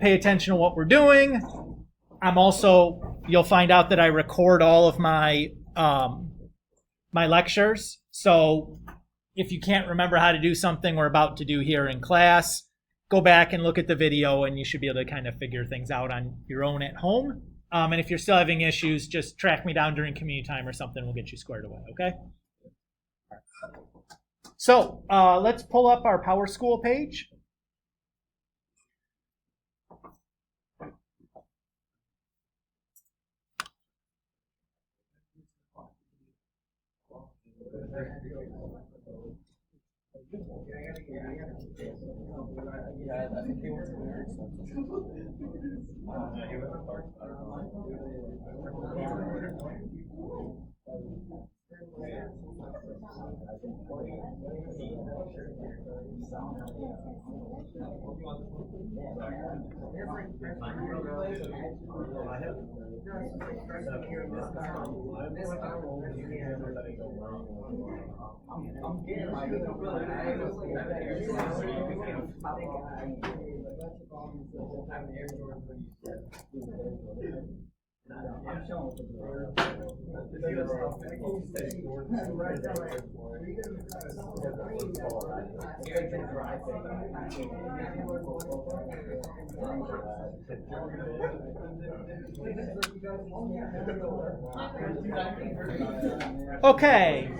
pay attention to what we're doing. You'll find out that I record all of my my lectures. So if you can't remember how to do something we're about to do here in class, go back and look at the video and you should be able to kind of figure things out on your own at home. And if you're still having issues, just track me down during community time or something. We'll get you squared away, okay? So let's pull up our Power School page. Okay.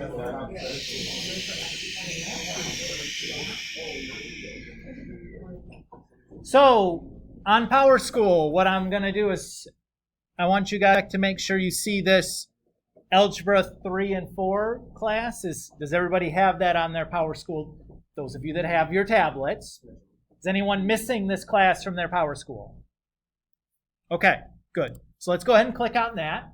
So on Power School, what I'm going to do is I want you guys to make sure you see this Algebra 3 and 4 class. Does everybody have that on their Power School? Those of you that have your tablets. Is anyone missing this class from their Power School? Okay, good. So let's go ahead and click on that.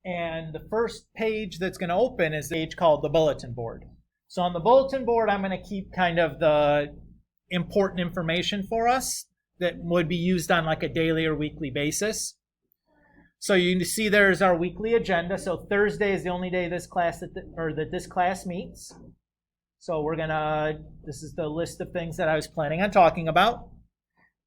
And the first page that's going to open is the page called the bulletin board. So on the bulletin board, I'm going to keep kind of the important information for us that would be used on like a daily or weekly basis. So you can see there's our weekly agenda. So Thursday is the only day this class that this class meets. So this is the list of things that I was planning on talking about.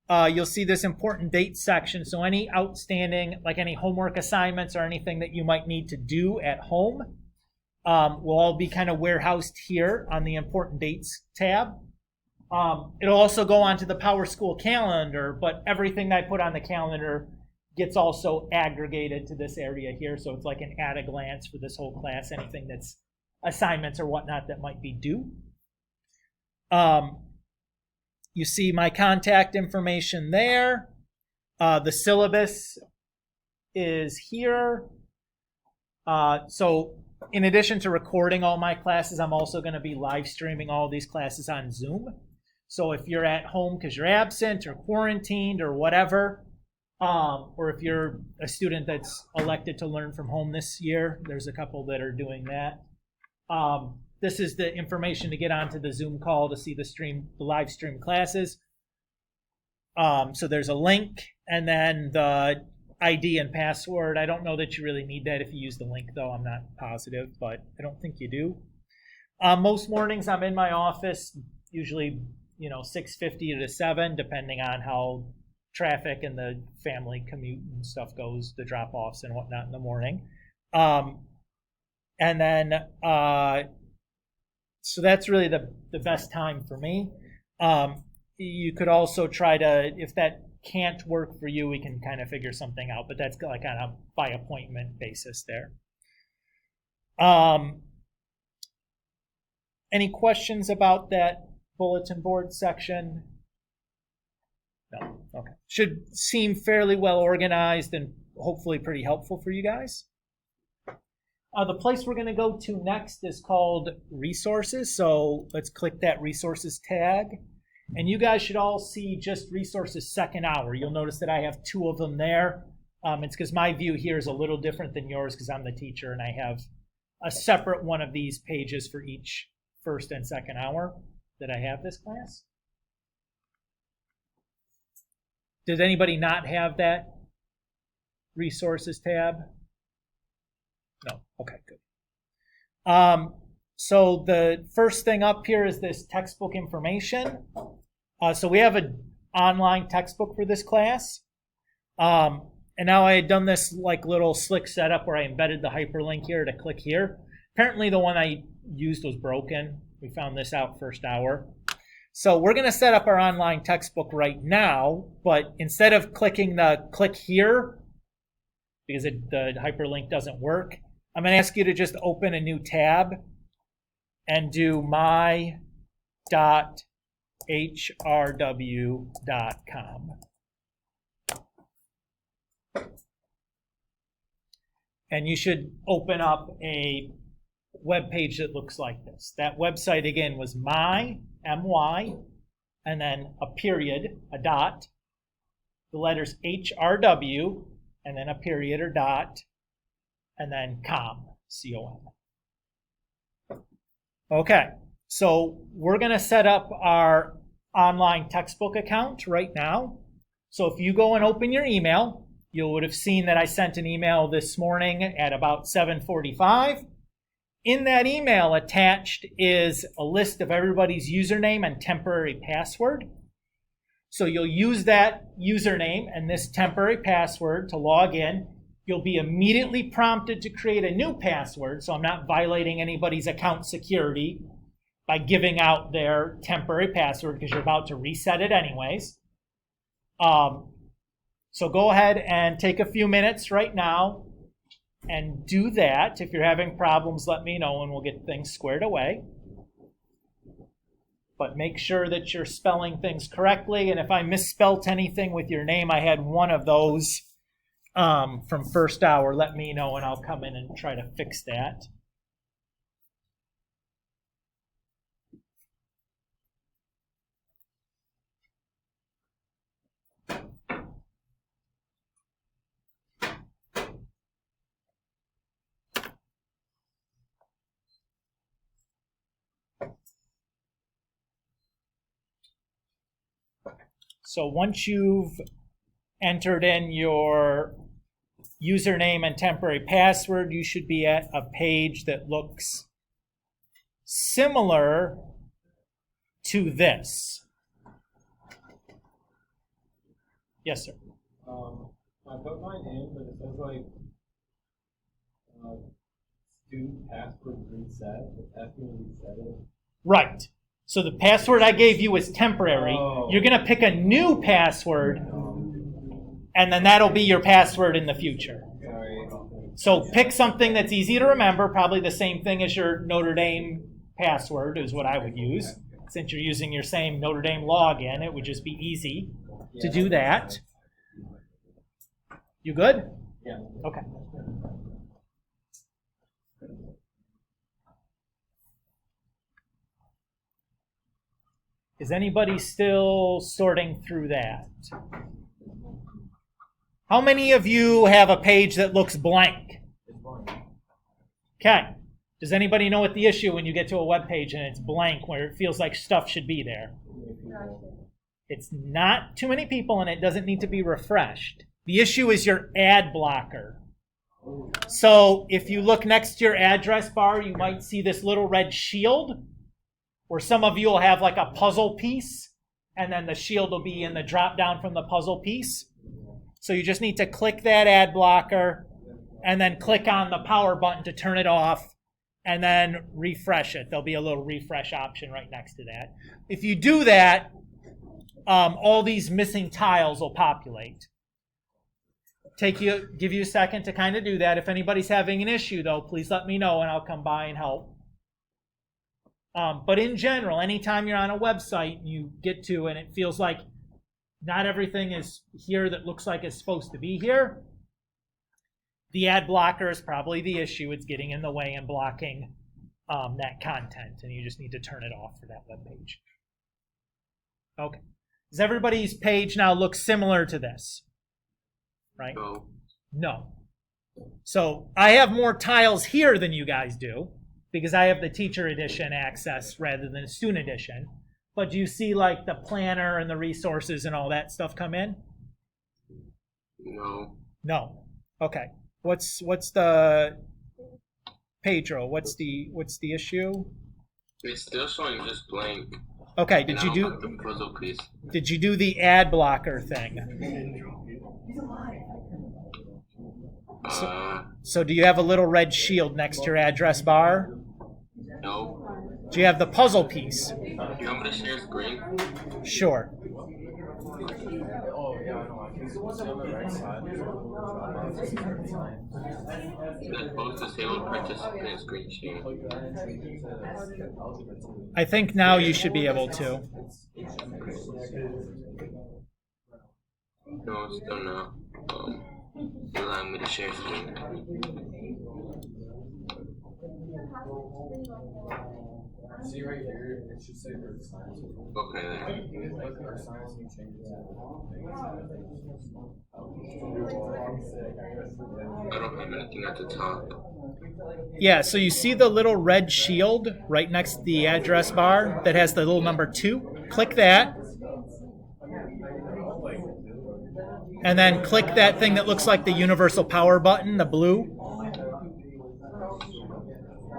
You'll see this important dates section. So any outstanding, like any homework assignments or anything that you might need to do at home will all be kind of warehoused here on the important dates tab. It'll also go onto the Power School calendar, but everything that I put on the calendar gets also aggregated to this area here. So it's like an at a glance for this whole class, anything that's assignments or whatnot that might be due. You see my contact information there. The syllabus is here. So in addition to recording all my classes, I'm also going to be live streaming all these classes on Zoom. So if you're at home because you're absent or quarantined or whatever, or if you're a student that's elected to learn from home this year, there's a couple that are doing that. This is the information to get onto the Zoom call to see the live stream classes. So there's a link and then the ID and password. I don't know that you really need that if you use the link, though. I'm not positive, but I don't think you do. Most mornings I'm in my office, usually 6:50 to 7, depending on how traffic and the family commute and stuff goes, the drop-offs and whatnot in the morning. And then, so that's really the best time for me. You could also try to, if that can't work for you, we can kind of figure something out, but that's like on a by appointment basis there. Any questions about that bulletin board section? No? Okay. Should seem fairly well organized and hopefully pretty helpful for you guys. The place we're going to go to next is called Resources. So let's click that Resources tag. And you guys should all see just Resources second hour. You'll notice that I have 2 of them there. It's because my view here is a little different than yours because I'm the teacher and I have a separate one of these pages for each first and second hour that I have this class. Did anybody not have that resources tab? No. Okay, good. So the first thing up here is this textbook information. So we have an online textbook for this class. And now I had done this like little slick setup where I embedded the hyperlink here to click here. Apparently the one I used was broken. We found this out first hour. So we're going to set up our online textbook right now, but instead of clicking the click here, because the hyperlink doesn't work, I'm going to ask you to just open a new tab and do my.hrw.com. And you should open up a web page that looks like this. That website again was my, M-Y, and then a period, a dot, the letters HRW, and then a period or dot, and then com, C-O-M. Okay, so we're going to set up our online textbook account right now. So if you go and open your email, you would have seen that I sent an email this morning at about 7:45. In that email attached is a list of everybody's username and temporary password. So you'll use that username and this temporary password to log in. You'll be immediately prompted to create a new password, so I'm not violating anybody's account security by giving out their temporary password because you're about to reset it anyways. So go ahead and take a few minutes right now and do that. If you're having problems, let me know and we'll get things squared away. But make sure that you're spelling things correctly. And if I misspelt anything with your name, I had one of those from first hour, let me know and I'll come in and try to fix that. So once you've entered in your username and temporary password, you should be at a page that looks similar to this. Yes, sir. I put mine in, but it says like student password reset. It's asking me to reset it. Right. So the password I gave you is temporary. Oh. You're going to pick a new password, and then that'll be your password in the future. Sorry. So pick something that's easy to remember, probably the same thing as your Notre Dame password is what I would use. Since you're using your same Notre Dame login, it would just be easy to do that. You good? Yeah. Okay. Is anybody still sorting through that? How many of you have a page that looks blank? Okay. Does anybody know what the issue when you get to a web page and it's blank where it feels like stuff should be there? It's not too many people and it doesn't need to be refreshed. The issue is your ad blocker. So if you look next to your address bar, you might see this little red shield where some of you will have like a puzzle piece and then the shield will be in the drop down from the puzzle piece. So you just need to click that ad blocker and then click on the power button to turn it off and then refresh it. There'll be a little refresh option right next to that. If you do that, all these missing tiles will populate. Give you a second to kind of do that. If anybody's having an issue though, please let me know and I'll come by and help. But in general, anytime you're on a website and you get to and it feels like not everything is here that looks like it's supposed to be here, the ad blocker is probably the issue. It's getting in the way and blocking that content, and you just need to turn it off for that web page. Okay. Does everybody's page now look similar to this? Right? No. So I have more tiles here than you guys do, because I have the teacher edition access rather than the student edition. But do you see like the planner and the resources and all that stuff come in? No. No. Okay. What's the Pedro? What's the issue? It's still showing just blank. Okay. And I don't have the puzzle piece. Did you do the ad blocker thing? So do you have a little red shield next to your address bar? No. Do you have the puzzle piece? Do you want me to share screen? Sure. Oh, yeah, I know. I can see on the right side. That's both disabled participant screen share. I think now you should be able to. No, still not. You allow me to share screen. See right here, it should say earth science. Okay, there. You can click earth science and you change it I don't have anything at the top. Yeah, so you see the little red shield right next to the address bar that has the little number 2? Click that. And then click that thing that looks like the universal power button, the blue.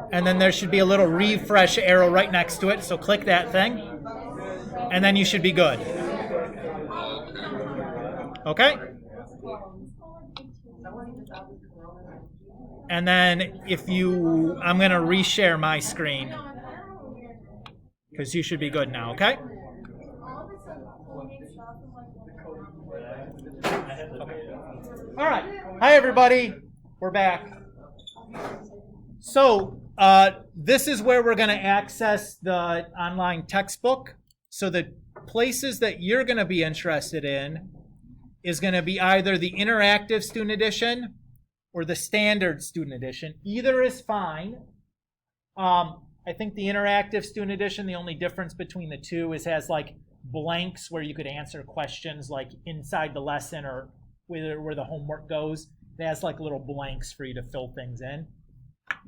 And then there should be a little refresh arrow right next to it. So click that thing. And then you should be good. Okay? And then I'm going to reshare my screen. Because you should be good now, okay? All right. Hi, everybody. We're back. So this is where we're going to access the online textbook. So the places that you're going to be interested in is going to be either the interactive student edition or the standard student edition. Either is fine. I think the interactive student edition, the only difference between the two is has like blanks where you could answer questions like inside the lesson or where the homework goes. It has like little blanks for you to fill things in.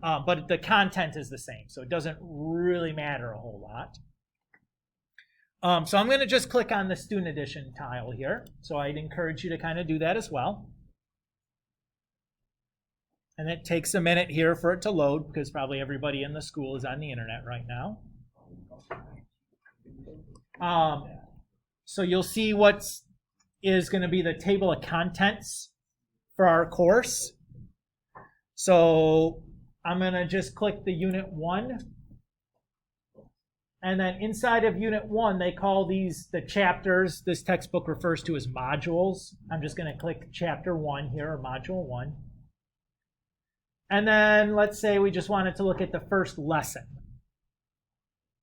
But the content is the same, so it doesn't really matter a whole lot. So I'm going to just click on the student edition tile here. So I'd encourage you to kind of do that as well. And it takes a minute here for it to load because probably everybody in the school is on the internet right now. So you'll see what is going to be the table of contents for our course. So I'm going to just click the Unit 1. And then inside of Unit 1, they call these the chapters. This textbook refers to as modules. I'm just going to click Chapter 1 here, or Module 1. And then let's say we just wanted to look at the first lesson.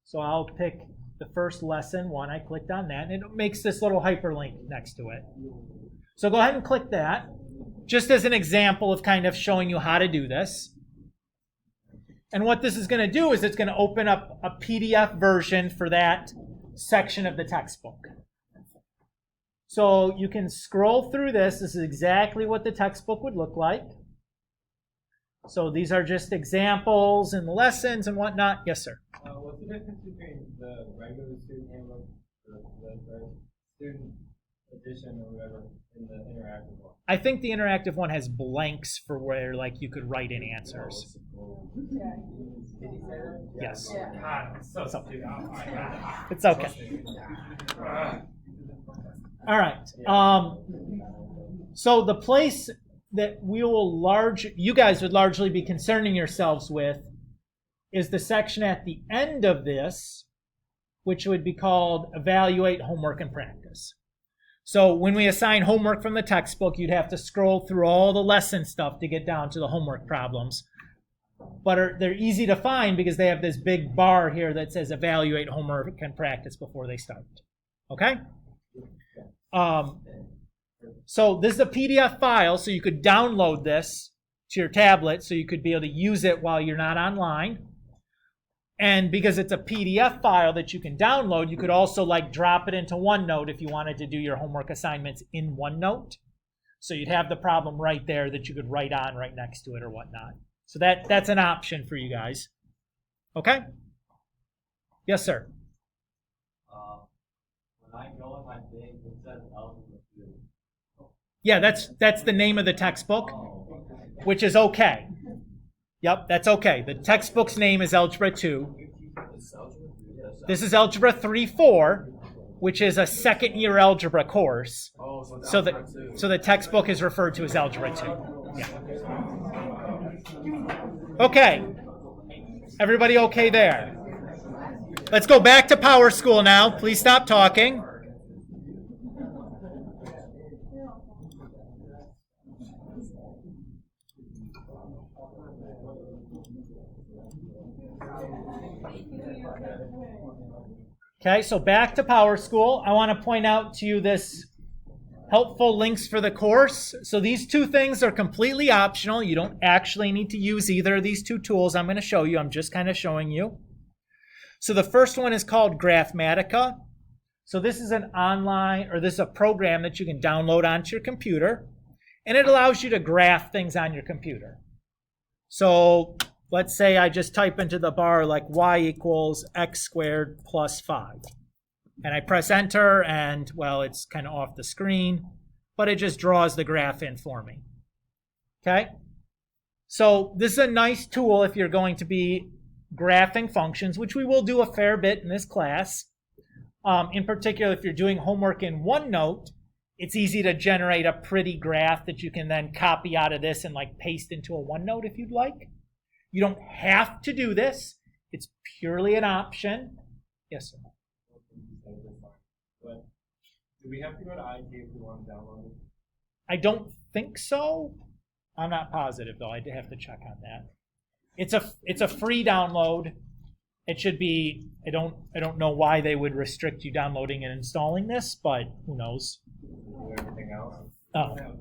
So I'll pick the first lesson 1. I clicked on that, and it makes this little hyperlink next to it. So go ahead and click that, just as an example of kind of showing you how to do this. And what this is going to do is it's going to open up a PDF version for that section of the textbook. So you can scroll through this. This is exactly what the textbook would look like. So these are just examples and lessons and whatnot. Yes, sir? What's the difference between the regular student handbook, the student edition or whatever, and the interactive one? I think the interactive one has blanks for where like you could write in answers. Yes. It's okay. It's okay. All right. So the place that you guys would largely be concerning yourselves with is the section at the end of this, which would be called Evaluate Homework and Practice. So when we assign homework from the textbook, you'd have to scroll through all the lesson stuff to get down to the homework problems. But they're easy to find because they have this big bar here that says Evaluate Homework and Practice before they start. Okay? So this is a PDF file, so you could download this to your tablet so you could be able to use it while you're not online. And because it's a PDF file that you can download, you could also like drop it into OneNote if you wanted to do your homework assignments in OneNote. So you'd have the problem right there that you could write on right next to it or whatnot. So that's an option for you guys. Okay? Yes, sir. When I go in my thing, it says algebra 2. Yeah, that's the name of the textbook, which is okay. Yep, that's okay. The textbook's name is Algebra 2. This is Algebra 3-4, which is a second-year algebra course. So the textbook is referred to as Algebra 2. Yeah. Okay. Everybody okay there? Let's go back to Power School now. Please stop talking. Okay, so back to Power School. I want to point out to you this helpful links for the course. So these two things are completely optional. You don't actually need to use either of these two tools I'm going to show you. I'm just kind of showing you. So the first one is called Graphmatica. So this is an online, or this is a program that you can download onto your computer, and it allows you to graph things on your computer. So let's say I just type into the bar like y equals x squared plus 5. And I press enter, and, well, it's kind of off the screen, but it just draws the graph in for me. Okay? So this is a nice tool if you're going to be graphing functions, which we will do a fair bit in this class. In particular, if you're doing homework in OneNote, it's easy to generate a pretty graph that you can then copy out of this and like paste into a OneNote if you'd like. You don't have to do this. It's purely an option. Yes, sir. But do we have to go to IT if we want to download it? I don't think so. I'm not positive though. I'd have to check on that. It's a free download. It should be. I don't know why they would restrict you downloading and installing this, but who knows? Everything else. Oh. Yeah,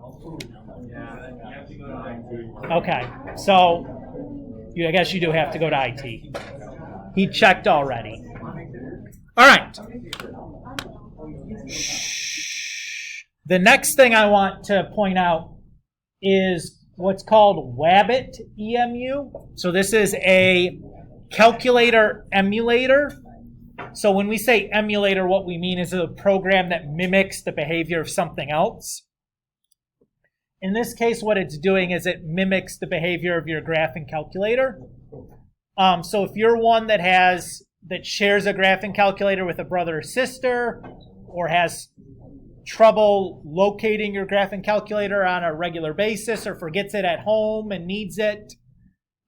you have to go to IT. Okay. So I guess you do have to go to IT. He checked already. All right. The next thing I want to point out is what's called Wabbit EMU. So this is a calculator emulator. So when we say emulator, what we mean is a program that mimics the behavior of something else. In this case, what it's doing is it mimics the behavior of your graphing calculator. So if you're one that shares a graphing calculator with a brother or sister, or has trouble locating your graphing calculator on a regular basis, or forgets it at home and needs it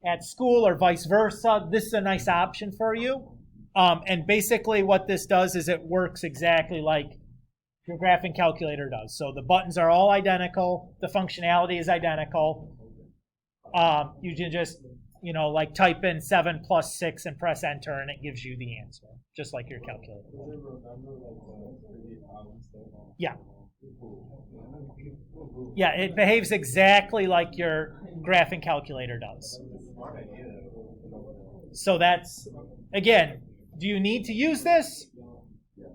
at school, or vice versa, this is a nice option for you. And basically what this does is it works exactly like your graphing calculator does. So the buttons are all identical. The functionality is identical. You can just, like type in 7 plus 6 and press enter, and it gives you the answer, just like your calculator. Yeah. Yeah, it behaves exactly like your graphing calculator does. So that's, again, do you need to use this?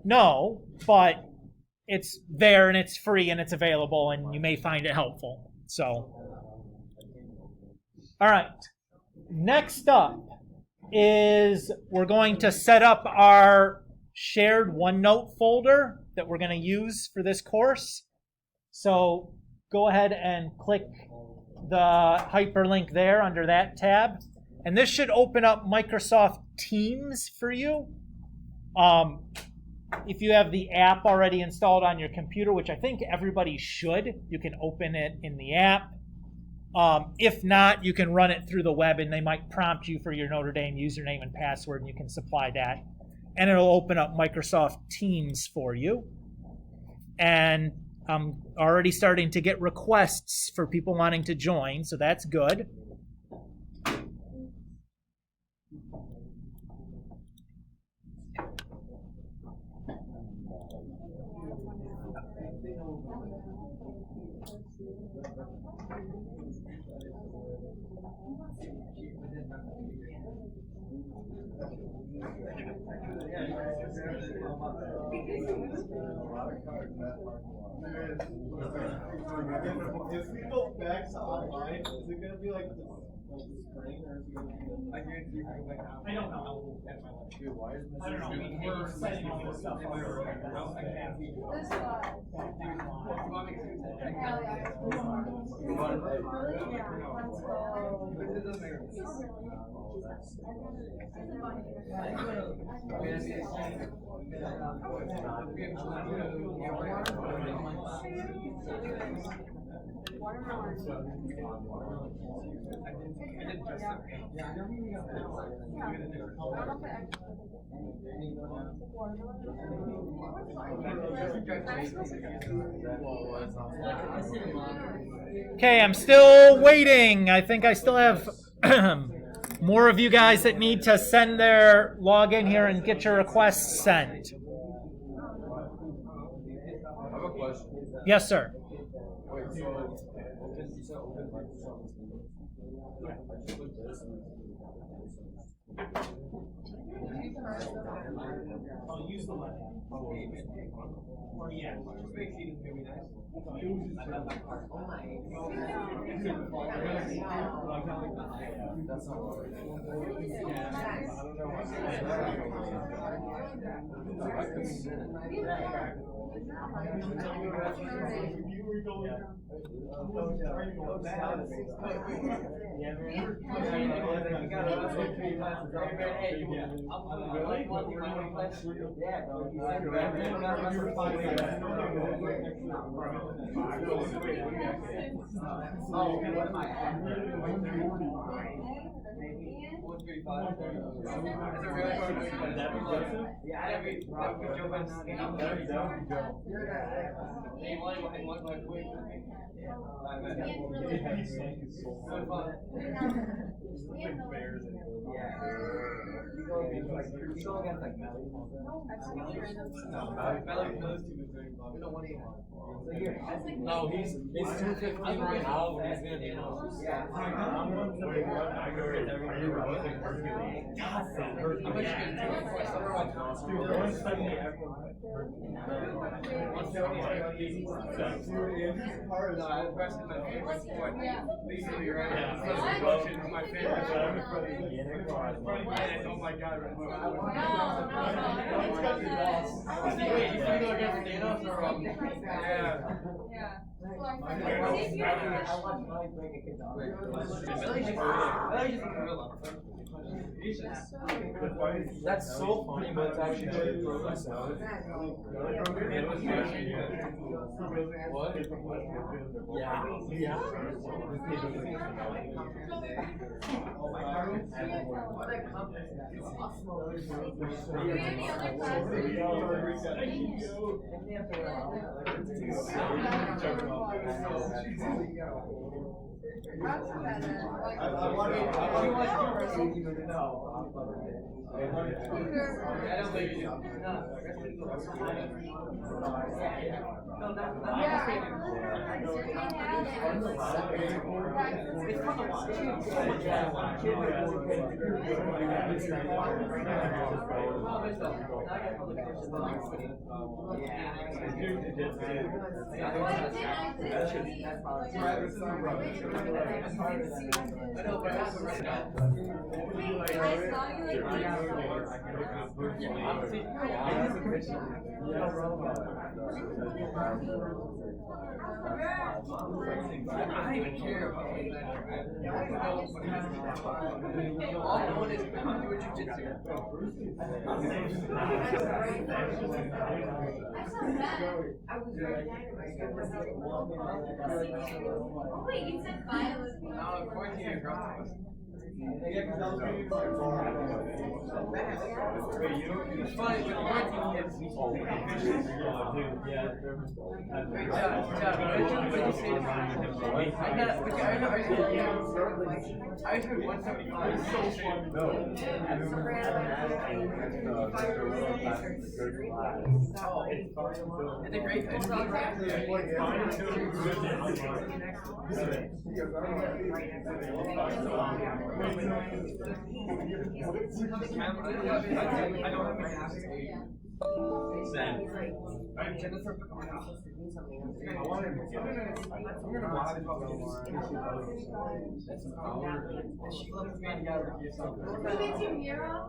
No, but it's there and it's free and it's available and you may find it helpful. So, all right. Next up is we're going to set up our shared OneNote folder that we're going to use for this course. So go ahead and click the hyperlink there under that tab. And this should open up Microsoft Teams for you. If you have the app already installed on your computer, which I think everybody should, you can open it in the app. If not, you can run it through the web, and they might prompt you for your Notre Dame username and password, and you can supply that. And it'll open up Microsoft Teams for you. And I'm already starting to get requests for people wanting to join, so that's good. If we go back to online, is it going to be like the spring, or is it going to be? I guarantee you can go back out. I don't know. Dude, why is this? I don't know. We're setting all this stuff up. I can't. Okay, I'm still waiting. I think I still have more of you guys that need to send their login here and get your requests sent. I have a question. Yes, sir. Wait, so you said open Microsoft. I'll use the left. Or yeah, just make it maybe nice. That's not what no, it's 2:15 right now. He's gonna be oh my god. That's so funny, but it's actually true. What? Yeah. Yeah. I don't even care about all I know is I'm doing jujitsu. Wait, you said bio was I'm going to your girlfriend. It's funny, but quarantine kids. I heard 175. It's a great I don't have my ass. I'm Jennifer. I want him to get it. I'm going to watch it. That's an hour. She loves me together. Who gets your mural?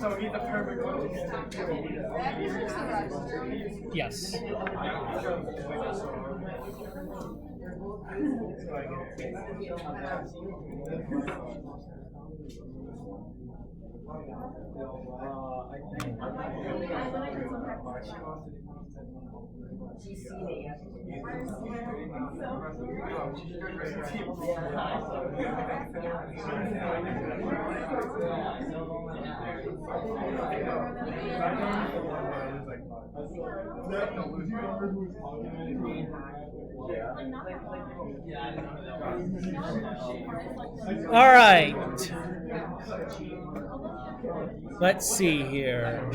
So he's the perfect one. Yes. All right. Let's see here.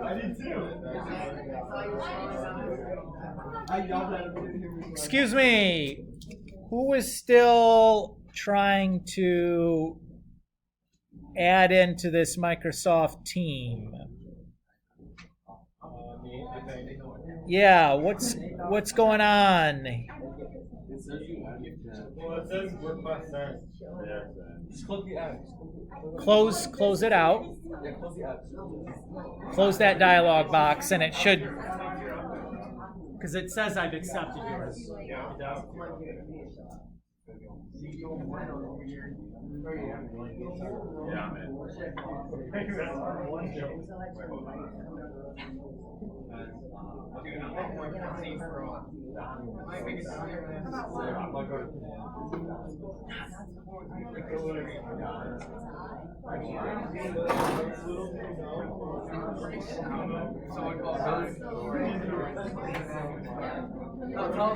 I did too. Excuse me. Who is still trying to add into this Microsoft team? Yeah, what's going on? Well, it says work by start. Just close the app. Close it out. Close that dialog box, and it should, because it says I've accepted yours. Yeah, man.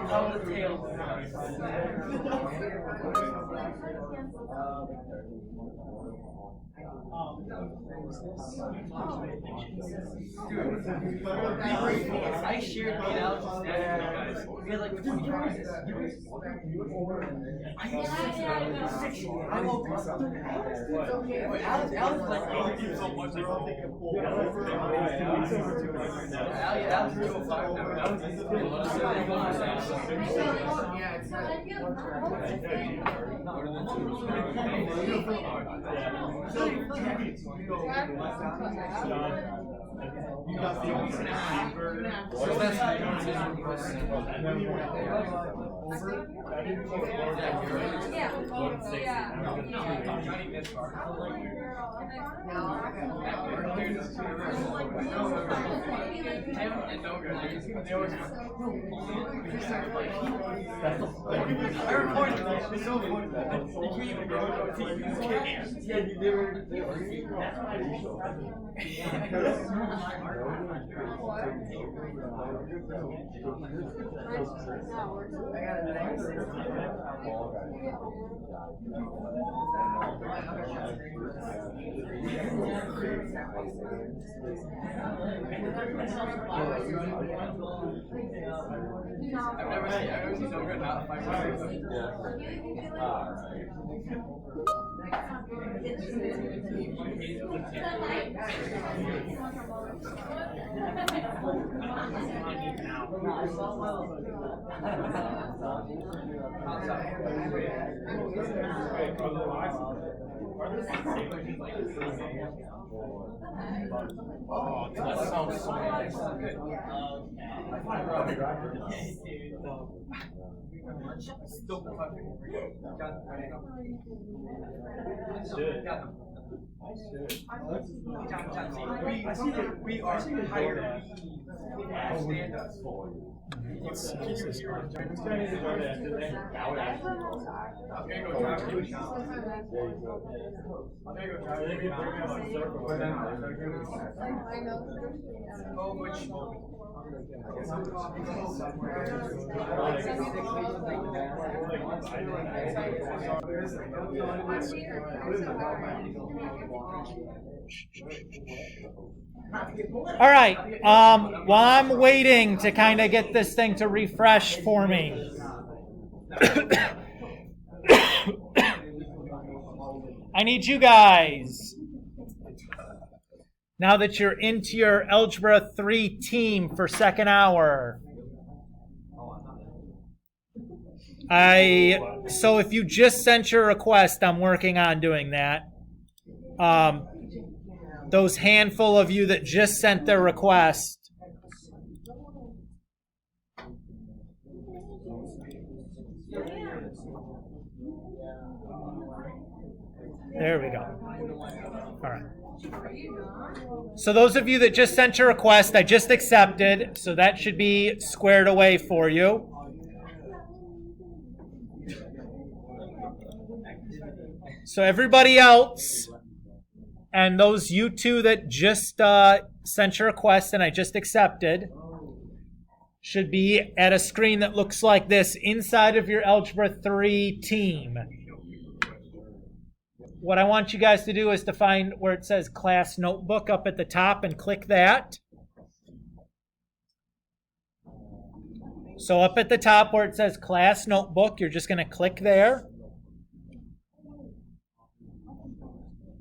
Tell the tale. I shared the analysis guys. We had like 20 tries. I had 6. I woke up. Wait, Alex like so much. Alex is 205 I've never seen no good not 5 seconds. Oh, that sounds so nice. We are hired. Stand us. Let's see, this is correct. All right. While I'm waiting to kind of get this thing to refresh for me, I need you guys, now that you're into your Algebra 3 team for second hour, so if you just sent your request, I'm working on doing that. Those handful of you that just sent their request, there we go. All right. So those of you that just sent your request, I just accepted, so that should be squared away for you. So everybody else, and those you two that just sent your request and I just accepted, should be at a screen that looks like this inside of your Algebra 3 team. What I want you guys to do is to find where it says Class Notebook up at the top and click that. So up at the top where it says Class Notebook, you're just going to click there.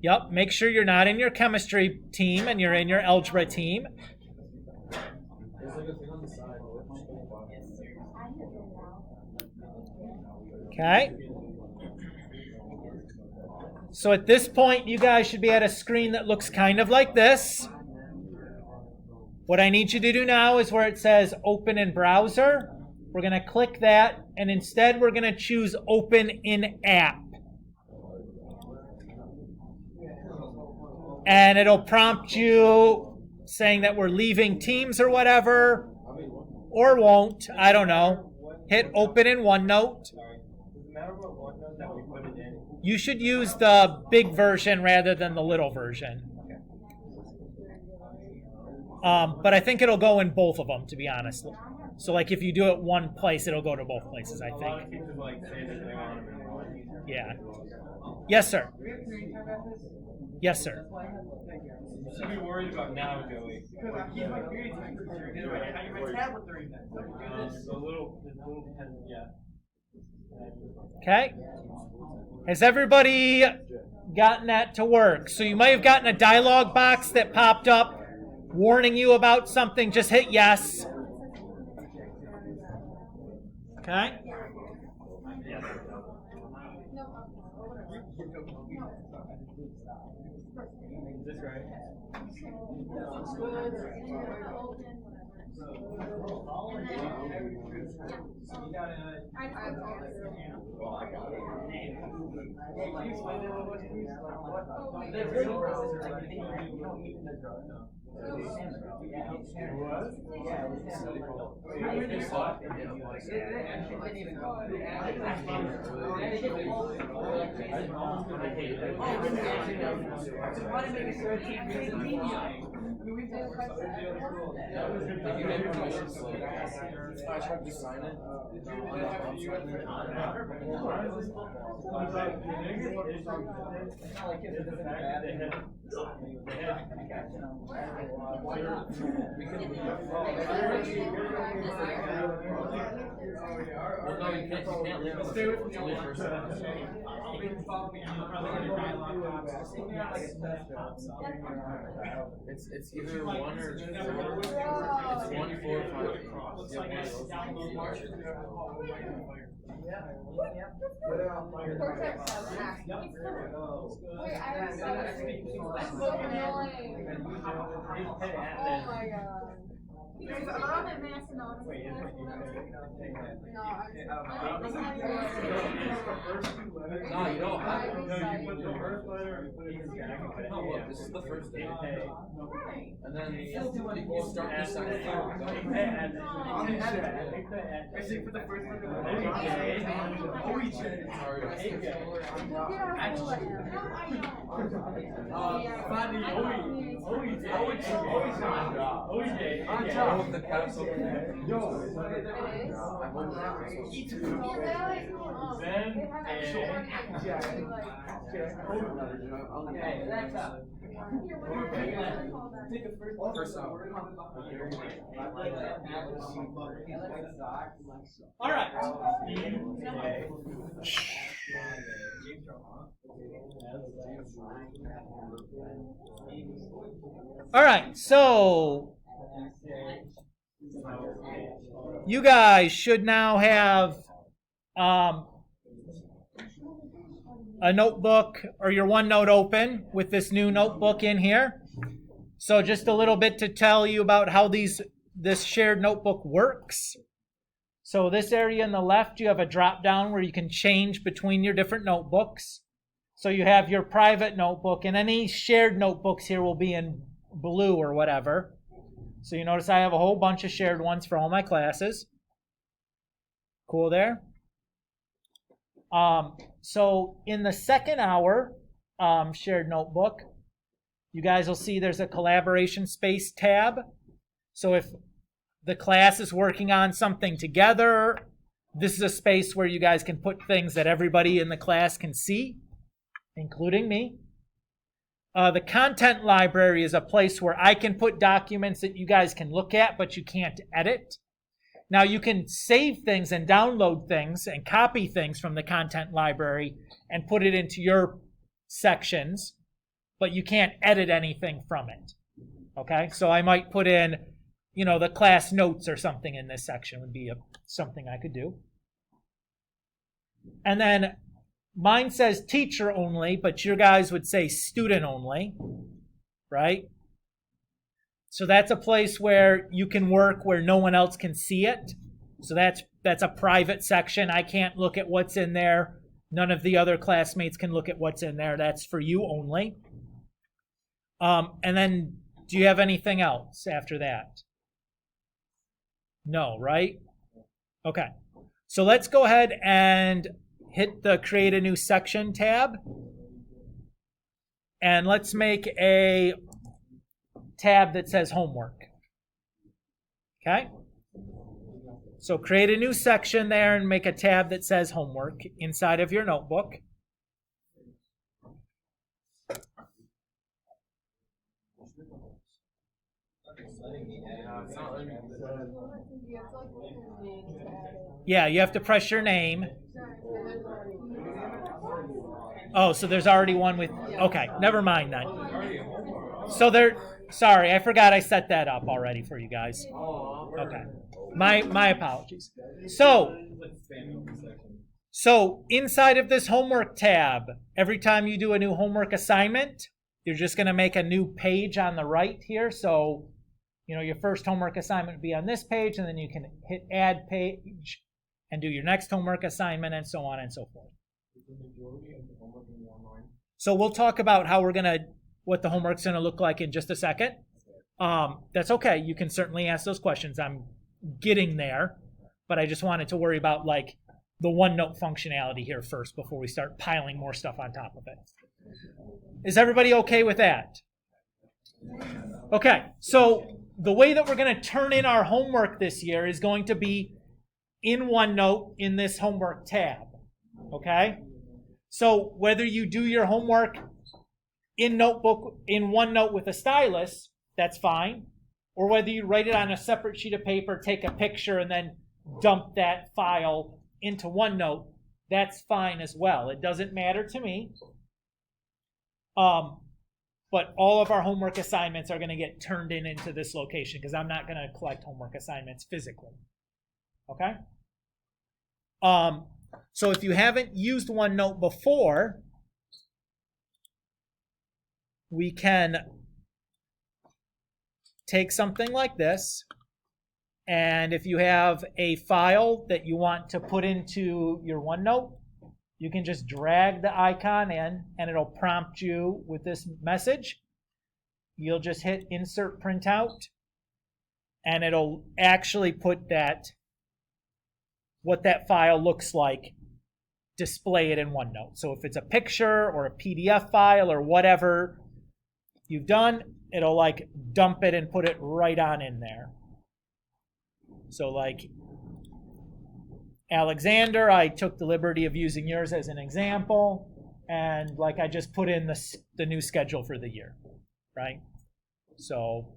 Yep, make sure you're not in your chemistry team and you're in your algebra team. Okay. So at this point, you guys should be at a screen that looks kind of like this. What I need you to do now is where it says Open in Browser. We're going to click that, and instead we're going to choose Open in App. And it'll prompt you saying that we're leaving Teams or whatever, or won't, I don't know. Hit Open in OneNote. You should use the big version rather than the little version. But I think it'll go in both of them, to be honest. So like if you do it one place, it'll go to both places, I think. Yeah. Yes, sir. Yes, sir. You should be worried about now, Joey. Because I keep my period time. My tablet 30 minutes. The little pen, yeah. Okay. Has everybody gotten that to work? So you might have gotten a dialog box that popped up warning you about something. Just hit yes. Okay. Is this right? I tried to sign it. It's either one or it's 1, 4, 5 across. Oh my god. There's a lot of mass and all. No, you don't have to. No, you put the first letter and put it in the No, look, this is the first day. And then you start the second letter. Actually, put the first letter. With the caps open. All right. All right, so you guys should now have a notebook or your OneNote open with this new notebook in here. So just a little bit to tell you about how this shared notebook works. So this area on the left, you have a drop down where you can change between your different notebooks. So you have your private notebook, and any shared notebooks here will be in blue or whatever. So you notice I have a whole bunch of shared ones for all my classes. Cool there? So in the second hour shared notebook, you guys will see there's a collaboration space tab. So if the class is working on something together, this is a space where you guys can put things that everybody in the class can see, including me. The content library is a place where I can put documents that you guys can look at, but you can't edit. Now you can save things and download things and copy things from the content library and put it into your sections, but you can't edit anything from it. Okay, so I might put in, the class notes or something in this section would be something I could do. And then mine says teacher only, but your guys would say student only, right? So that's a place where you can work where no one else can see it. So that's a private section. I can't look at what's in there. None of the other classmates can look at what's in there. That's for you only. And then, do you have anything else after that? No, right? Okay. So let's go ahead and hit the Create a New Section tab. And let's make a tab that says Homework. Okay? So create a new section there and make a tab that says Homework inside of your notebook. Yeah, you have to press your name. Oh, so there's already one with... Okay, never mind then. So sorry, I forgot I set that up already for you guys. Okay. My apologies. So inside of this homework tab, every time you do a new homework assignment, you're just going to make a new page on the right here. So, your first homework assignment would be on this page, and then you can hit add page and do your next homework assignment and so on and so forth. So we'll talk about what the homework's going to look like in just a second. That's okay. You can certainly ask those questions. I'm getting there, but I just wanted to worry about the OneNote functionality here first before we start piling more stuff on top of it. Is everybody okay with that? Okay, so the way that we're going to turn in our homework this year is going to be in OneNote in this homework tab. Okay? So whether you do your homework in OneNote with a stylus, that's fine. Or whether you write it on a separate sheet of paper, take a picture, and then dump that file into OneNote, that's fine as well. It doesn't matter to me. But all of our homework assignments are going to get turned into this location because I'm not going to collect homework assignments physically. Okay? So if you haven't used OneNote before, we can take something like this, and if you have a file that you want to put into your OneNote, you can just drag the icon in and it'll prompt you with this message. You'll just hit insert printout and it'll actually put what that file looks like, display it in OneNote. So if it's a picture or a PDF file or whatever you've done, it'll like dump it and put it right on in there. So like Alexander, I took the liberty of using yours as an example, and like I just put in the new schedule for the year, right? So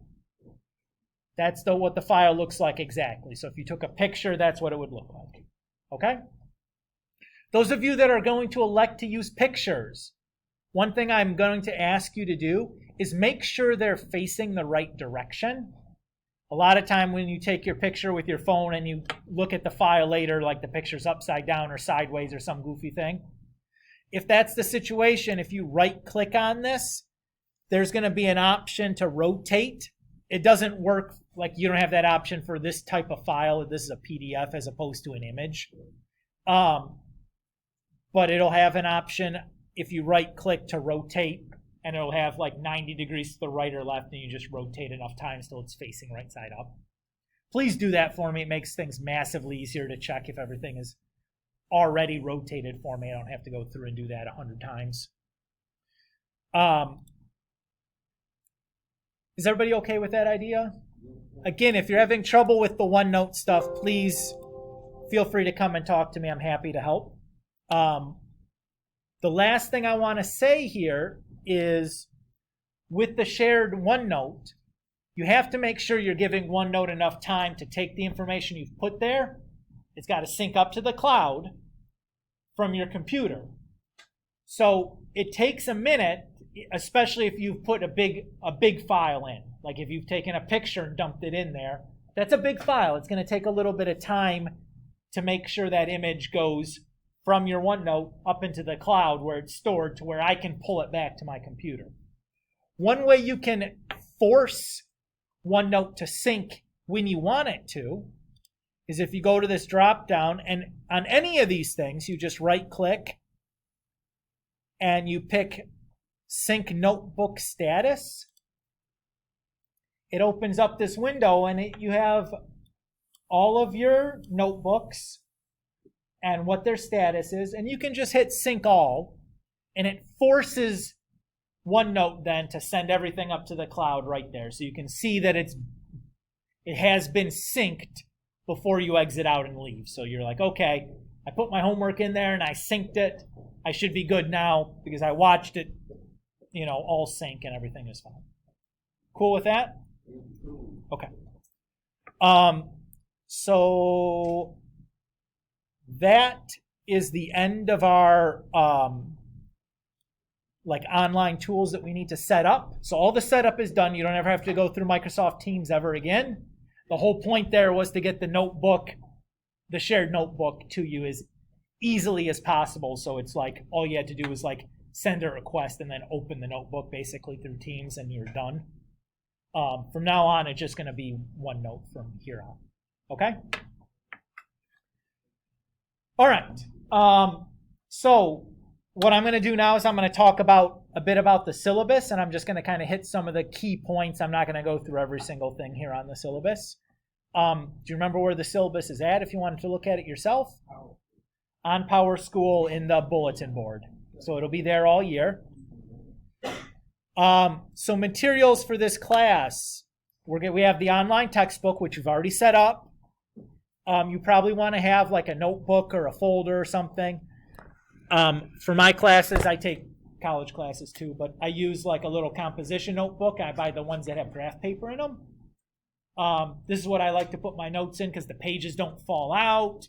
that's what the file looks like exactly. So if you took a picture, that's what it would look like. Okay? Those of you that are going to elect to use pictures, one thing I'm going to ask you to do is make sure they're facing the right direction. A lot of time when you take your picture with your phone and you look at the file later, like the picture's upside down or sideways or some goofy thing. If that's the situation, if you right-click on this, there's going to be an option to rotate. It doesn't work, like you don't have that option for this type of file. This is a PDF as opposed to an image. But it'll have an option if you right-click to rotate, and it'll have like 90 degrees to the right or left, and you just rotate enough times till it's facing right side up. Please do that for me. It makes things massively easier to check if everything is already rotated for me. I don't have to go through and do that 100 times. Is everybody okay with that idea? Again, if you're having trouble with the OneNote stuff, please feel free to come and talk to me. I'm happy to help. The last thing I want to say here is with the shared OneNote, you have to make sure you're giving OneNote enough time to take the information you've put there. It's got to sync up to the cloud from your computer. So it takes a minute, especially if you've put a big file in. Like if you've taken a picture and dumped it in there, that's a big file. It's going to take a little bit of time to make sure that image goes from your OneNote up into the cloud where it's stored to where I can pull it back to my computer. One way you can force OneNote to sync when you want it to is if you go to this drop down, and on any of these things, you just right click and you pick Sync Notebook Status. It opens up this window and you have all of your notebooks and what their status is, and you can just hit Sync All, and it forces OneNote then to send everything up to the cloud right there. So you can see that it has been synced before you exit out and leave. So you're like, okay, I put my homework in there and I synced it. I should be good now because I watched it, all sync and everything is fine. Cool with that? Okay. So that is the end of our online tools that we need to set up. So all the setup is done. You don't ever have to go through Microsoft Teams ever again. The whole point there was to get the notebook, the shared notebook, to you as easily as possible. So it's like all you had to do was like send a request and then open the notebook basically through Teams and you're done. From now on, it's just going to be OneNote from here on. Okay? All right. So what I'm going to do now is I'm going to talk a bit about the syllabus, and I'm just going to kind of hit some of the key points. I'm not going to go through every single thing here on the syllabus. Do you remember where the syllabus is at if you wanted to look at it yourself? On PowerSchool in the bulletin board. So it'll be there all year. So materials for this class, we have the online textbook, which you've already set up. You probably want to have like a notebook or a folder or something. For my classes, I take college classes too, but I use like a little composition notebook. I buy the ones that have graph paper in them. This is what I like to put my notes in because the pages don't fall out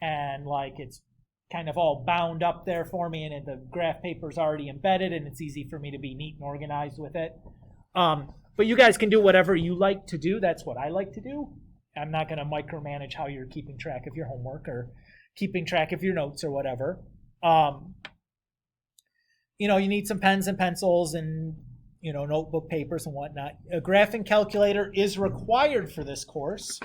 and like it's kind of all bound up there for me, and the graph paper is already embedded, and it's easy for me to be neat and organized with it. But you guys can do whatever you like to do. That's what I like to do. I'm not going to micromanage how you're keeping track of your homework or keeping track of your notes or whatever. You need some pens and pencils and, notebook papers and whatnot. A graphing calculator is required for this course.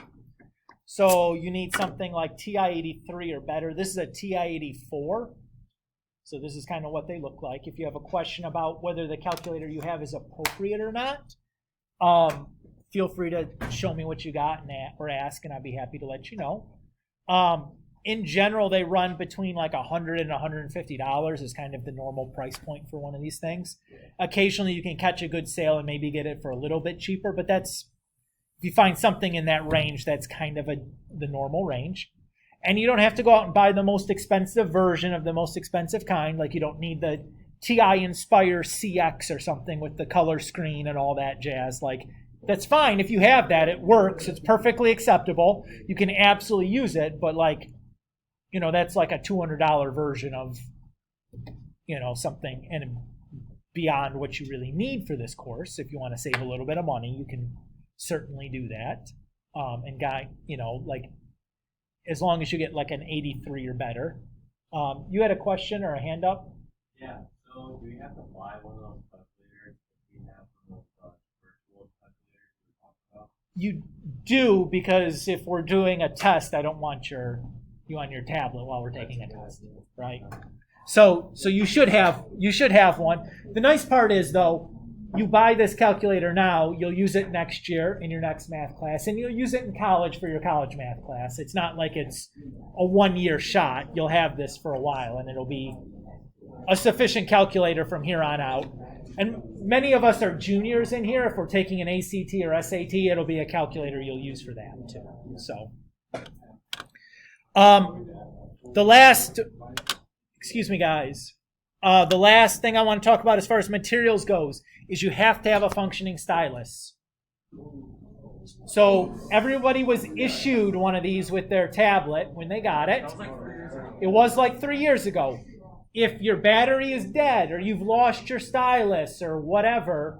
So you need something like TI-83 or better. This is a TI-84. So this is kind of what they look like. If you have a question about whether the calculator you have is appropriate or not, feel free to show me what you got or ask, and I'd be happy to let you know. In general, they run between like $100 and $150 is kind of the normal price point for one of these things. Occasionally, you can catch a good sale and maybe get it for a little bit cheaper, but if you find something in that range, that's kind of the normal range. And you don't have to go out and buy the most expensive version of the most expensive kind. Like you don't need the TI Inspire CX or something with the color screen and all that jazz. Like that's fine if you have that. It works. It's perfectly acceptable. You can absolutely use it, but that's like a $200 version of, something and beyond what you really need for this course. If you want to save a little bit of money, you can certainly do that. As long as you get like an 83 or better. You had a question or a hand up? Yeah. So do we have to buy one of those calculators if we have one of those virtual calculators we talked about? You do, because if we're doing a test, I don't want you on your tablet while we're taking a test, right? So you should have one. The nice part is though, you buy this calculator now, you'll use it next year in your next math class, and you'll use it in college for your college math class. It's not like it's a 1-year shot. You'll have this for a while, and it'll be a sufficient calculator from here on out. And many of us are juniors in here. If we're taking an ACT or SAT, it'll be a calculator you'll use for that too. So, the last thing I want to talk about as far as materials goes is you have to have a functioning stylus. So everybody was issued one of these with their tablet when they got it. It was like 3 years ago. If your battery is dead or you've lost your stylus or whatever,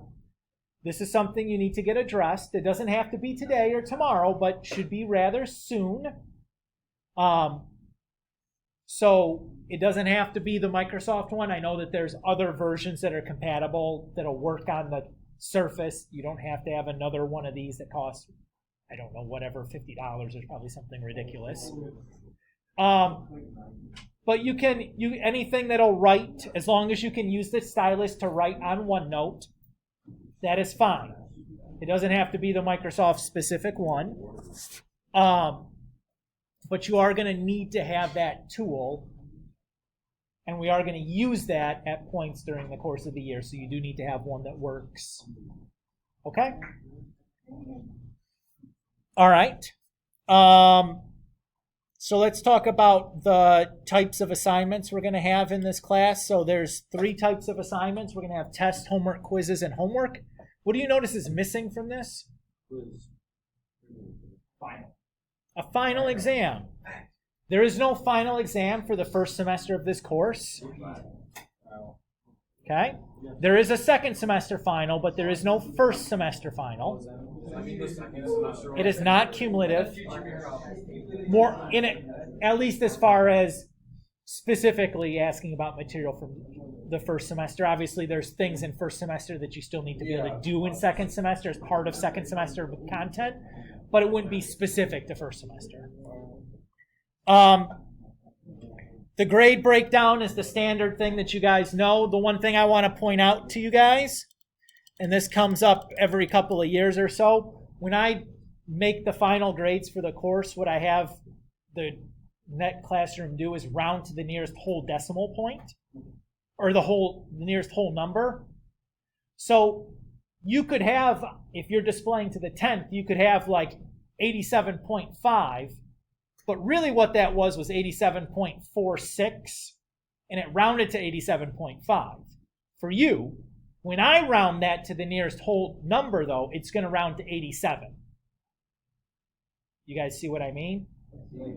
this is something you need to get addressed. It doesn't have to be today or tomorrow, but should be rather soon. So it doesn't have to be the Microsoft one. I know that there's other versions that are compatible that'll work on the Surface. You don't have to have another one of these that costs, I don't know, whatever, $50 or probably something ridiculous. But anything that'll write, as long as you can use the stylus to write on OneNote, that is fine. It doesn't have to be the Microsoft specific one. But you are going to need to have that tool, and we are going to use that at points during the course of the year, so you do need to have one that works. Okay? All right. So let's talk about the types of assignments we're going to have in this class. So there's 3 types of assignments. We're going to have tests, homework, quizzes, and homework. What do you notice is missing from this? Final. A final exam. There is no final exam for the first semester of this course. Okay? There is a second semester final, but there is no first semester final. It is not cumulative. More in it, at least as far as specifically asking about material from the first semester. Obviously, there's things in first semester that you still need to be able to do in second semester as part of second semester content, but it wouldn't be specific to first semester. The grade breakdown is the standard thing that you guys know. The one thing I want to point out to you guys, and this comes up every couple of years or so, when I make the final grades for the course, what I have the net classroom do is round to the nearest whole decimal point, or the nearest whole number. So you could have, if you're displaying to the 10th, you could have like 87.5, but really what that was 87.46, and it rounded to 87.5. For you, when I round that to the nearest whole number, though, it's going to round to 87. You guys see what I mean?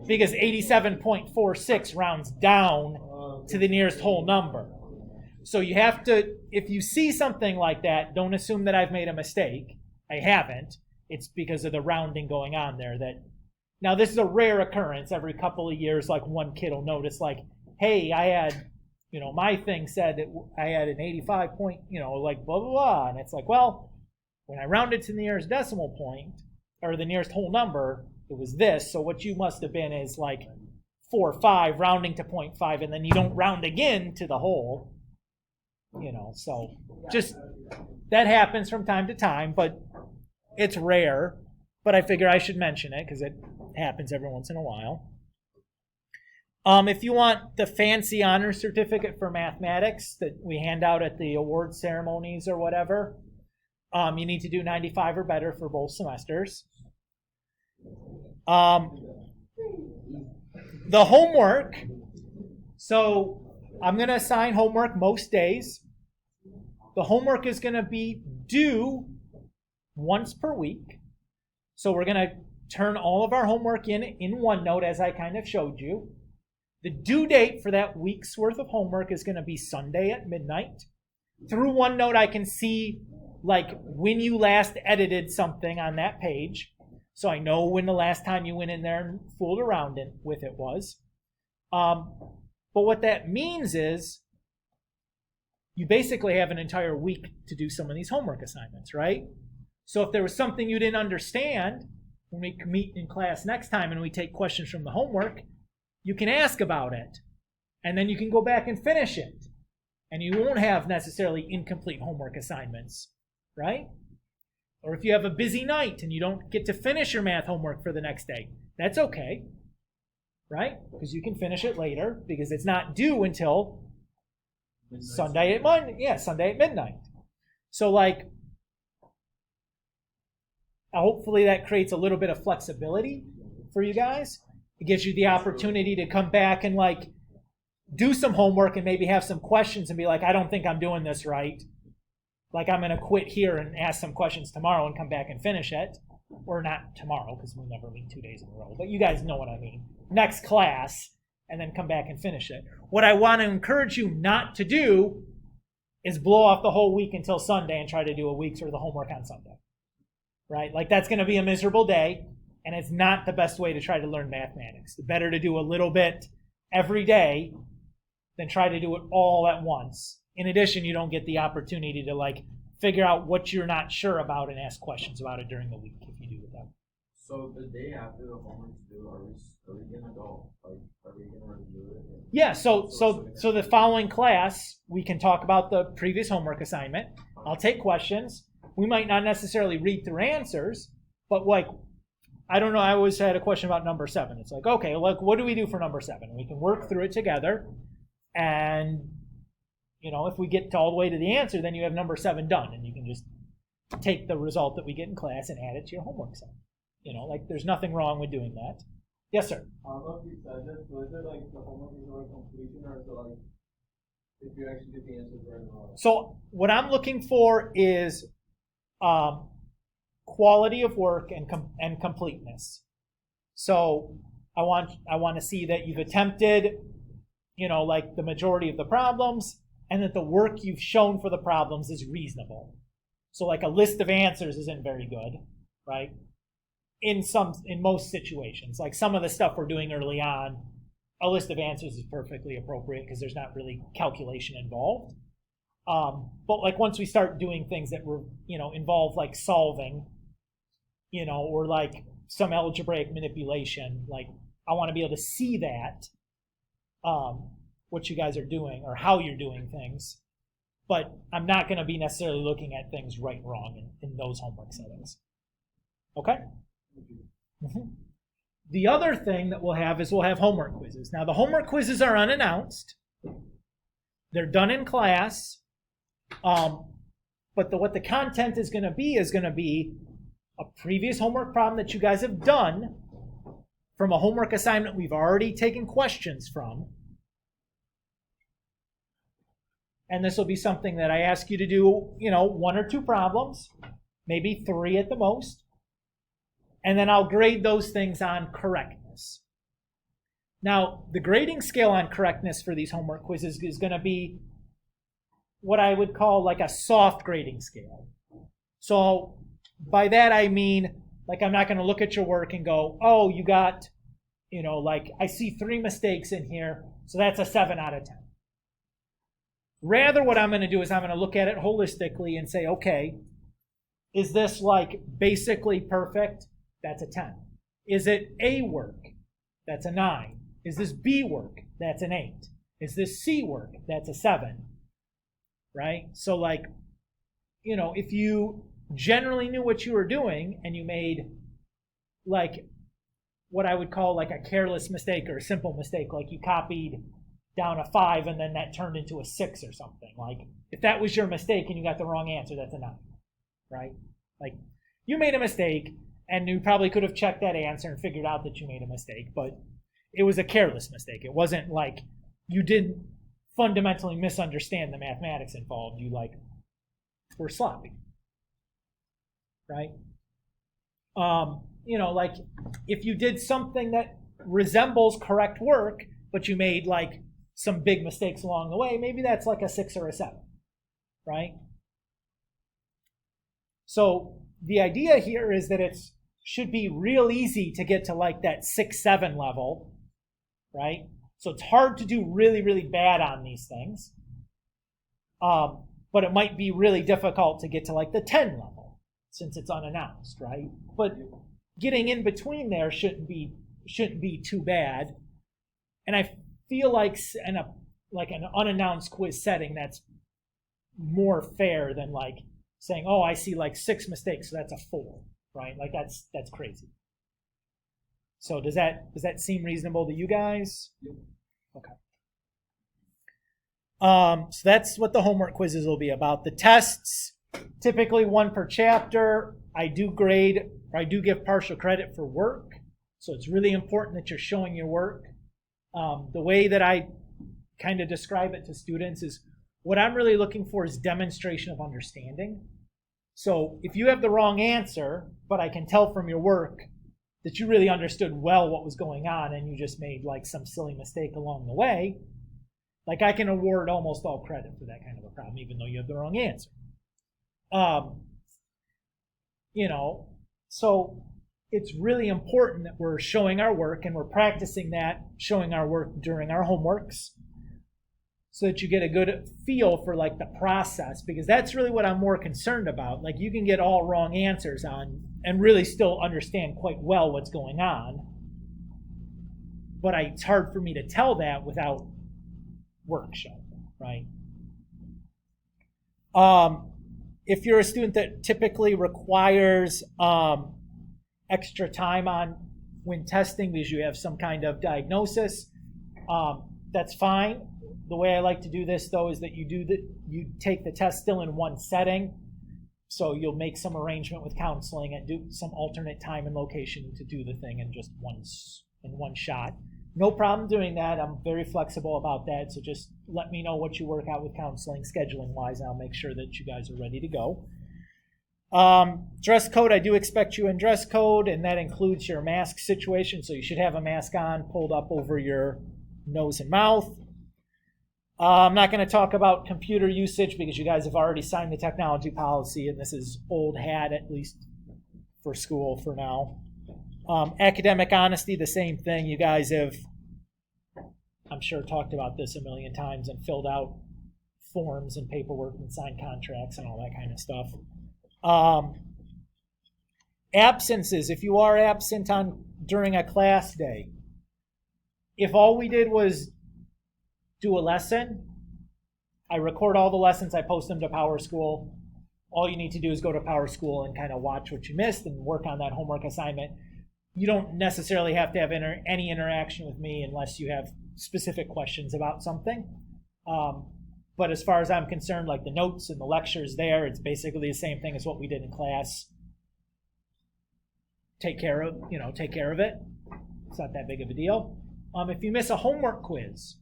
Because 87.46 rounds down to the nearest whole number. So you have to, if you see something like that, don't assume that I've made a mistake. I haven't. It's because of the rounding going on there. Now, this is a rare occurrence. Every couple of years, like one kid will notice, like, hey, I had, my thing said that I had an 85 point, like blah, blah, blah. And it's like, well, when I rounded to the nearest decimal point, or the nearest whole number, it was this. So what you must have been is like 4 or 5 rounding to 0.5, and then you don't round again to the whole. So just that happens from time to time, but it's rare. But I figure I should mention it because it happens every once in a while. If you want the fancy honor certificate for mathematics that we hand out at the award ceremonies or whatever, you need to do 95 or better for both semesters. The homework. So I'm going to assign homework most days. The homework is going to be due once per week. So we're going to turn all of our homework in OneNote as I kind of showed you. The due date for that week's worth of homework is going to be Sunday at midnight. Through OneNote, I can see like when you last edited something on that page. So I know when the last time you went in there and fooled around with it was. But what that means is you basically have an entire week to do some of these homework assignments, right? So if there was something you didn't understand, when we meet in class next time and we take questions from the homework, you can ask about it. And then you can go back and finish it. And you won't have necessarily incomplete homework assignments, right? Or if you have a busy night and you don't get to finish your math homework for the next day, that's okay, right? Because you can finish it later because it's not due until Sunday at midnight. So like, hopefully that creates a little bit of flexibility for you guys. It gives you the opportunity to come back and like do some homework and maybe have some questions and be like, I don't think I'm doing this right. Like I'm going to quit here and ask some questions tomorrow and come back and finish it. Or not tomorrow because we never meet 2 days in a row. But you guys know what I mean. Next class and then come back and finish it. What I want to encourage you not to do is blow off the whole week until Sunday and try to do a week's worth of homework on Sunday. Right? Like that's going to be a miserable day and it's not the best way to try to learn mathematics. It's better to do a little bit every day than try to do it all at once. In addition, you don't get the opportunity to like figure out what you're not sure about and ask questions about it during the week if you do with them. So the day after the homework's due, are we gonna go? Like, are we gonna review it? Yeah. So the following class we can talk about the previous homework assignment. I'll take questions. We might not necessarily read through answers, but like, I don't know. I always had a question about number 7. It's like, okay, like what do we do for number 7? We can work through it together, and if we get all the way to the answer, then you have number 7 done, and you can just take the result that we get in class and add it to your homework set. Like there's nothing wrong with doing that. Yes, sir. I don't know if you said this, but is it like the homework is like completion, or is it like if you actually get the answers right or wrong? So what I'm looking for is quality of work and completeness. So I want to see that you've attempted, like the majority of the problems, and that the work you've shown for the problems is reasonable. So like a list of answers isn't very good, right? In most situations, like some of the stuff we're doing early on, a list of answers is perfectly appropriate because there's not really calculation involved. But like once we start doing things that were, involve like solving, or like some algebraic manipulation, like I want to be able to see that, what you guys are doing or how you're doing things. But I'm not going to be necessarily looking at things right and wrong in those homework settings. Okay? Mm-hmm. The other thing that we'll have homework quizzes. Now, the homework quizzes are unannounced. They're done in class. But what the content is going to be a previous homework problem that you guys have done from a homework assignment we've already taken questions from. And this will be something that I ask you to do, 1 or 2 problems, maybe 3 at the most. And then I'll grade those things on correctness. Now, the grading scale on correctness for these homework quizzes is going to be what I would call like a soft grading scale. So by that I mean, like, I'm not going to look at your work and go, oh, you got, I see 3 mistakes in here, so that's a 7 out of 10. Rather, what I'm going to do is I'm going to look at it holistically and say, okay, is this like basically perfect? That's a 10. Is it A work? That's a 9. Is this B work? That's an 8. Is this C work? That's a 7. Right? So if you generally knew what you were doing and you made like what I would call like a careless mistake or a simple mistake, like you copied down a 5 and then that turned into a 6 or something. Like if that was your mistake and you got the wrong answer, that's a 9. Right? Like you made a mistake and you probably could have checked that answer and figured out that you made a mistake, but it was a careless mistake. It wasn't like you didn't fundamentally misunderstand the mathematics involved. You were sloppy. Right? Like if you did something that resembles correct work, but you made like some big mistakes along the way, maybe that's like a 6 or a 7. Right? So the idea here is that it should be real easy to get to like that 6-7 level, right? So it's hard to do really, really bad on these things. But it might be really difficult to get to like the 10 level since it's unannounced, right? But getting in between there shouldn't be too bad. And I feel like in an unannounced quiz setting, that's more fair than like saying, oh, I see like 6 mistakes, so that's a 4, right? Like that's crazy. So does that seem reasonable to you guys? Okay. So that's what the homework quizzes will be about. The tests, typically 1 per chapter. I do give partial credit for work. So it's really important that you're showing your work. The way that I kind of describe it to students is what I'm really looking for is demonstration of understanding. So if you have the wrong answer, but I can tell from your work that you really understood well what was going on and you just made like some silly mistake along the way, like I can award almost all credit for that kind of a problem, even though you have the wrong answer. So it's really important that we're showing our work and we're practicing that, showing our work during our homeworks so that you get a good feel for like the process, because that's really what I'm more concerned about. Like you can get all wrong answers on and really still understand quite well what's going on, but it's hard for me to tell that without work showing, right? If you're a student that typically requires extra time when testing because you have some kind of diagnosis, that's fine. The way I like to do this, though, is that you take the test still in one setting. So you'll make some arrangement with counseling and do some alternate time and location to do the thing in just one shot. No problem doing that. I'm very flexible about that. So just let me know what you work out with counseling, scheduling-wise, and I'll make sure that you guys are ready to go. Dress code, I do expect you in dress code, and that includes your mask situation. So you should have a mask on, pulled up over your nose and mouth. I'm not going to talk about computer usage because you guys have already signed the technology policy, and this is old hat, at least for school for now. Academic honesty, the same thing. You guys have, I'm sure, talked about this a million times and filled out forms and paperwork and signed contracts and all that kind of stuff. Absences, if you are absent during a class day, if all we did was do a lesson, I record all the lessons, I post them to PowerSchool. All you need to do is go to PowerSchool and kind of watch what you missed and work on that homework assignment. You don't necessarily have to have any interaction with me unless you have specific questions about something. But as far as I'm concerned, like the notes and the lectures there, it's basically the same thing as what we did in class. Take care of it. It's not that big of a deal. If you miss a homework quiz,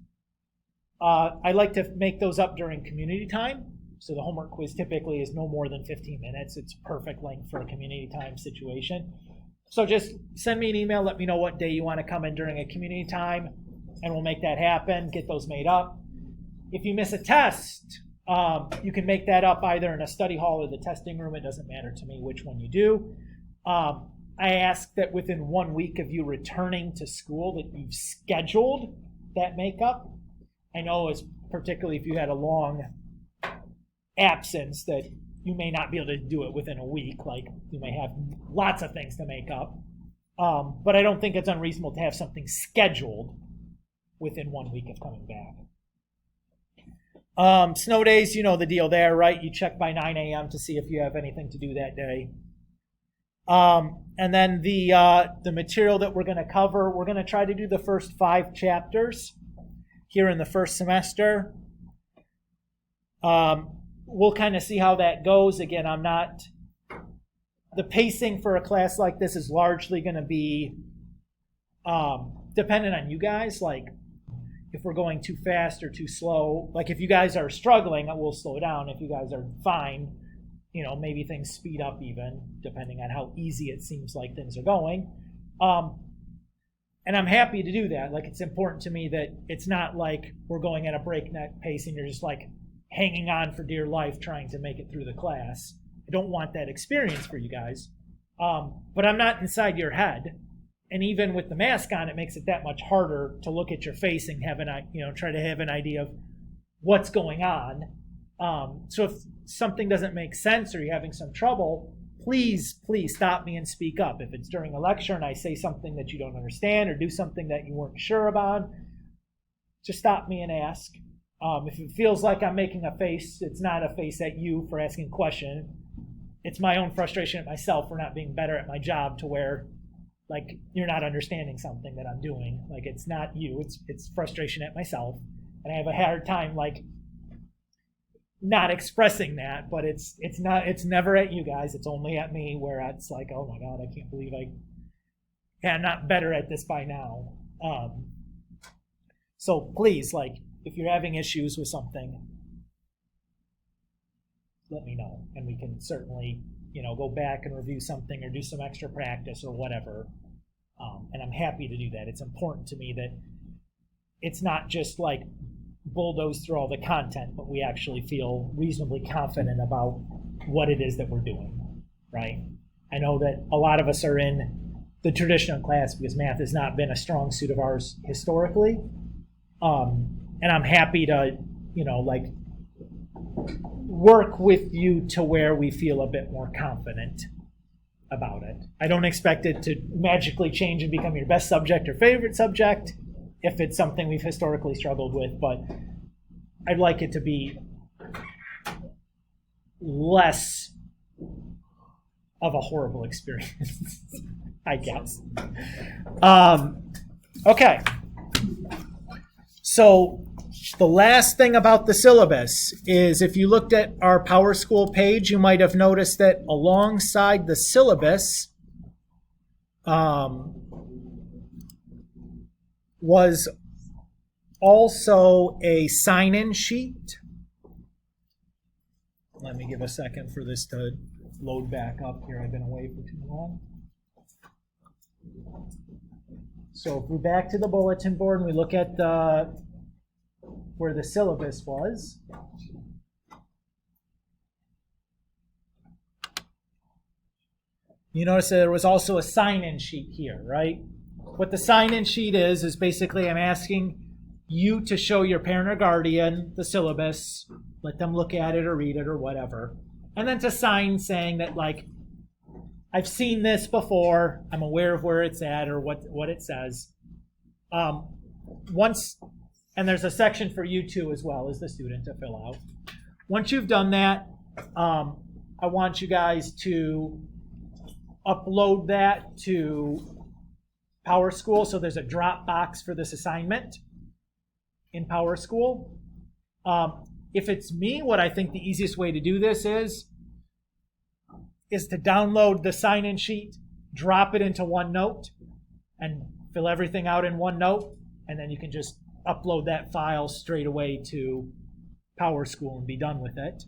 I like to make those up during community time. So the homework quiz typically is no more than 15 minutes. It's perfect length for a community time situation. So just send me an email, let me know what day you want to come in during a community time, and we'll make that happen, get those made up. If you miss a test, you can make that up either in a study hall or the testing room. It doesn't matter to me which one you do. I ask that within 1 week of you returning to school that you've scheduled that makeup. I know, as particularly if you had a long absence, that you may not be able to do it within a week. Like, you may have lots of things to make up. But I don't think it's unreasonable to have something scheduled within 1 week of coming back. Snow days, you know the deal there, right? You check by 9 a.m. to see if you have anything to do that day. And then the material that we're going to cover, we're going to try to do the first 5 chapters here in the first semester. We'll kind of see how that goes. Again, the pacing for a class like this is largely going to be dependent on you guys. Like, if we're going too fast or too slow, like if you guys are struggling, we'll slow down. If you guys are fine, maybe things speed up even, depending on how easy it seems like things are going. And I'm happy to do that. Like, it's important to me that it's not like we're going at a breakneck pace and you're just like hanging on for dear life trying to make it through the class. I don't want that experience for you guys. But I'm not inside your head. And even with the mask on, it makes it that much harder to look at your face and try to have an idea of what's going on. So if something doesn't make sense or you're having some trouble, please stop me and speak up. If it's during a lecture and I say something that you don't understand or do something that you weren't sure about, just stop me and ask. If it feels like I'm making a face, it's not a face at you for asking a question. It's my own frustration at myself for not being better at my job, to where like you're not understanding something that I'm doing. Like, it's not you, it's frustration at myself. And I have a hard time like not expressing that, but it's never at you guys. It's only at me, where it's like, oh my God, I can't believe I'm not better at this by now. So please, like, if you're having issues with something, let me know, and we can certainly, go back and review something or do some extra practice or whatever. And I'm happy to do that. It's important to me that it's not just like bulldoze through all the content, but we actually feel reasonably confident about what it is that we're doing, right? I know that a lot of us are in the traditional class because math has not been a strong suit of ours historically. And I'm happy to, work with you to where we feel a bit more confident about it. I don't expect it to magically change and become your best subject or favorite subject if it's something we've historically struggled with, but I'd like it to be less of a horrible experience, I guess. Okay. So the last thing about the syllabus is, if you looked at our Power School page, you might have noticed that alongside the syllabus was also a sign-in sheet. Let me give a second for this to load back up here. I've been away for too long. So if we're back to the bulletin board and we look at where the syllabus was, you notice that there was also a sign-in sheet here, right? What the sign-in sheet is basically I'm asking you to show your parent or guardian the syllabus, let them look at it or read it or whatever, and then to sign saying that, like, I've seen this before, I'm aware of where it's at or what it says. And there's a section for you too as well as the student to fill out. Once you've done that, I want you guys to upload that to Power School. So there's a drop box for this assignment in Power School. If it's me, what I think the easiest way to do this is to download the sign-in sheet, drop it into OneNote, and fill everything out in OneNote, and then you can just upload that file straight away to PowerSchool and be done with it.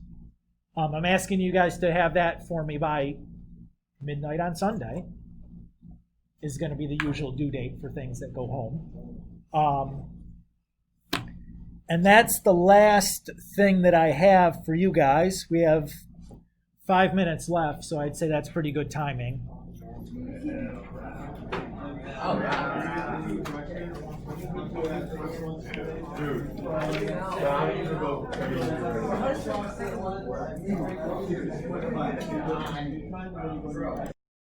I'm asking you guys to have that for me by midnight on Sunday. Is going to be the usual due date for things that go home. And that's the last thing that I have for you guys. We have 5 minutes left, so I'd say that's pretty good timing. Dude.